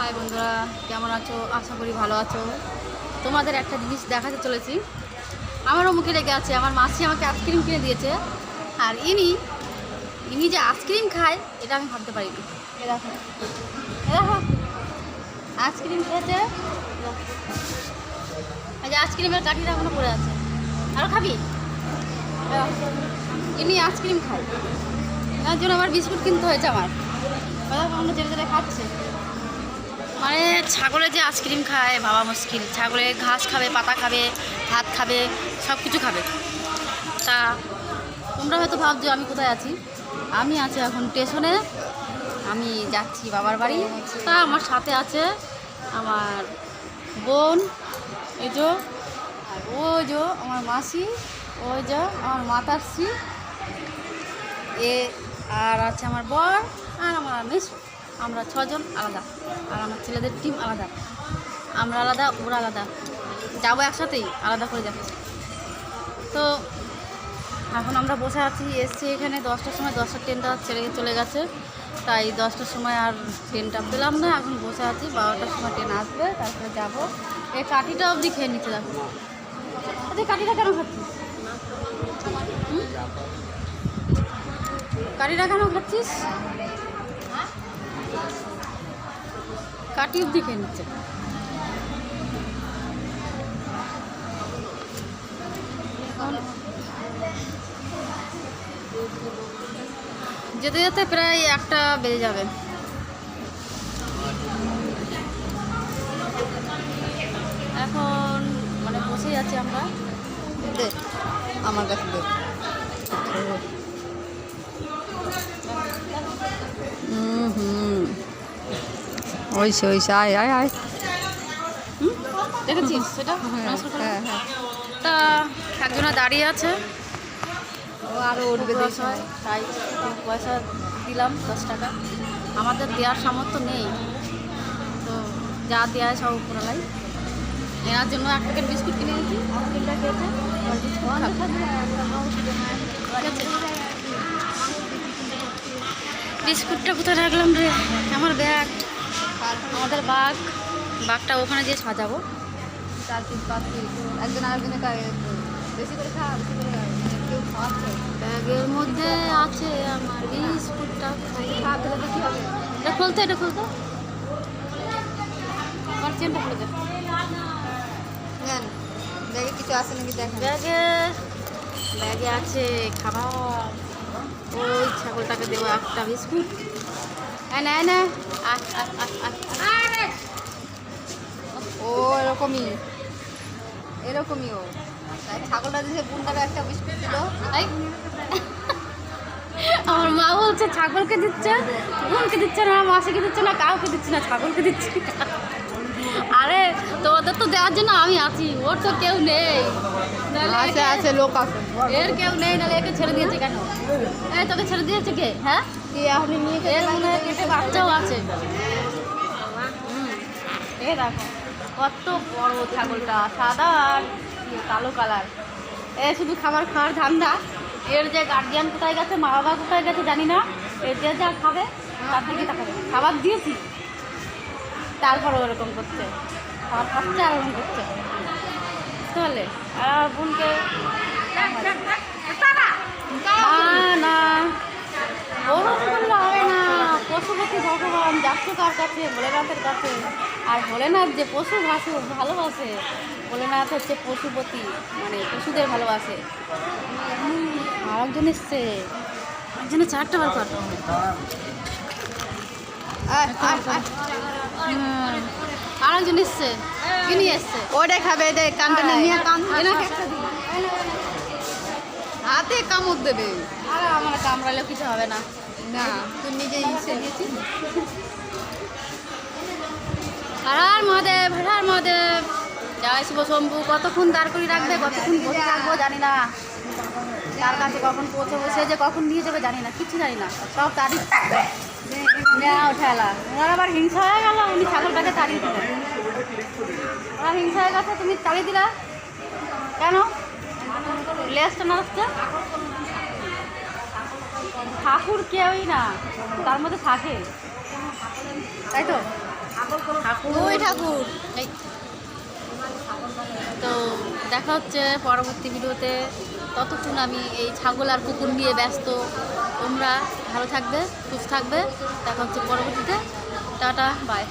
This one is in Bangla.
হাই বন্ধুরা, কেমন আছো? আশা করি ভালো আছো। তোমাদের একটা জিনিস দেখাতে চলেছি। আমারও মুখে লেগে আছে। আমার মাসি আমাকে আইসক্রিম কিনে দিয়েছে, আর ইনি যে আইসক্রিম খায় এটা আমি ভাবতে পারিনি। এ দেখো, আইসক্রিম খেয়েছে। এই যে আইসক্রিমের কাঠিটা এখনো পড়ে আছে। আরও খাবি? ইনি আইসক্রিম খায়, তার জন্য আমার বিস্কুট কিনতে হয়েছে। আমার আমরা যেটা যেটা খাচ্ছে, মানে ছাগলে যে আইসক্রিম খায় বাবা মুশকিল। ছাগলে ঘাস খাবে, পাতা খাবে, ভাত খাবে, সব কিছু খাবে। তা তোমরা হয়তো ভাবছো আমি কোথায় আছি। আমি আছি এখন স্টেশনে। আমি যাচ্ছি বাবার বাড়ি। তা আমার সাথে আছে আমার বোন, এই যে, আর ওই যে আমার মাসি, ওই যে আমার মাতাশ্রী, এ আর আছে আমার বর, আর আমার মেসো। আমরা ছজন আলাদা, আর আমার ছেলেদের টিম আলাদা। আমরা আলাদা, ওরা আলাদা, যাবো একসাথেই, আলাদা করে যাচ্ছি। তো এখন আমরা বসে আছি। এসছি এখানে 10টার সময়, 10টার ট্রেনটা ছেড়ে চলে গেছে, তাই 10টার সময় আর ট্রেনটা পেলাম না। এখন বসে আছি, 12টার সময় ট্রেন আসবে, তারপরে যাবো। এই কাঠিটা অবধি খেয়ে নিচ্ছে। দেখো তুই কাঠিটা কেন খাচ্ছিস? কাঠিটা কেন খাচ্ছিস? কাটি অবধি খেয়ে নিচ্ছে। যেতে যেতে প্রায় 1টা বেজে যাবে। এখন মানে বসেই আছি আমরা। আমার কাছে দে। ওইসে ওইসে আয় আয় আয়। দেখেছিস সেটা? হ্যাঁ হ্যাঁ, তা একজনা দাঁড়িয়ে আছে, ও আরও উঠবে হয়, তাই পয়সা দিলাম 10 টাকা। আমাদের দেওয়ার সামর্থ্য নেই, তো যা দেওয়া সব উপরালাই। এনার জন্য 1 প্যাকেট বিস্কুট কিনে নিয়েছি। আইসক্রিমটা খেয়েছে, বিস্কুটটা কোথায় রাখলাম রে? আমার ব্যাগ, আমাদের বাঘটা ওখানে যেয়ে সাজাবো। 4 পিস 5 পিস একজন আরেকজনের বেশি করে খা, বেশি করে খা। কেউ খাওয়াচ্ছে ব্যাগের মধ্যে আছে আমার বিস্কুটটা। খা, তাহলে তো কী হবে? এটা খুলতে আমার চেনটা খুলে দে। নেন, ব্যাগে কিছু আছে নাকি দেখেন। ব্যাগে আছে খাবার। ওই ছাগলটাকে দেবো একটা বিস্কুট। না ও এরকমই ও তাই ছাগলটা দিয়েছে, বুনটাকে একটা বিস্কুট দিল। আমার মা বলছে ছাগলকে দিচ্ছে, বোনকে দিচ্ছে না, মাসিকে দিচ্ছে না, কাউকে দিচ্ছে না, ছাগলকে দিচ্ছে। আরে তোমাদের তো দেওয়ার জন্য আমি আছি, ওর তো কেউ নেই। আছে লোক আছে, এর কেউ নেই, নাহলে একে ছেড়ে দিয়েছে কেন? এই তোকে ছেড়ে দিয়েছে কে? হ্যাঁ, আপনি নিয়ে এর মনে হয় পেটে বাচ্চাও আছে। এ দেখো কত বড় ছাগলটা, সাদা আর কালো কালার। এ শুধু খাবার খাওয়ার ধান্দা। এর যে গার্জিয়ান কোথায় গেছে, মা বাবা কোথায় গেছে জানি না। এর যে যা খাবে তার দিকে তাকাবে। খাবার দিয়েছি, তারপরও ওরকম করছে। খাবার খাচ্ছে আর ওরকম করছে, বুঝতে পারলে? আর বোনকে না ওরকম করলে হবে না। পশুপতি ভগবান যাচ্ছে কার কাছে? ভোলেনাথের কাছে। আর ভোলেনাথ যে পশু ভালোবাসে, ভোলেনাথ হচ্ছে পশুপতি, মানে পশুদের ভালোবাসে। আরেকজন এসছে, একজনে 4টা বার কর। আরেকজন এসছে, কি নিয়ে এসছে? ওটাই খাবে, এটাই কানটা নিয়ে কান হাতে কামড় দেবে। আরে আমার কামড়ালেও কিছু হবে না। না, তুই নিজেই ইচ্ছে দিয়েছিস। হর মহাদেব, হর মহাদেব, জয় শিব শম্ভু। কতক্ষণ দাঁড় করে রাখবে, কতক্ষণ বসে রাখবো জানি না। তার কাছে কখন পৌঁছবো, সে যে কখন নিয়ে যাবে জানি না, কিচ্ছু জানি না। সব তারিখ ঠেলা। ওনার আবার হিংসা হয়ে গেল, উনি ছাগলটাকে তাড়িয়ে দিলেন। ওরা হিংসা হয়ে গেছে, তুমি তাড়িয়ে দিলা কেন? লেজটা না হচ্ছে ঠাকুর কেউই না, তার মধ্যে থাকে, তাই তো? ওই ঠাকুর এই তো দেখা হচ্ছে পরবর্তী ভিডিওতে। ততক্ষণ আমি এই ছাগল আর কুকুর নিয়ে ব্যস্ত। তোমরা ভালো থাকবে, সুস্থ থাকবে। দেখা হচ্ছে পরবর্তীতে। Tata, by.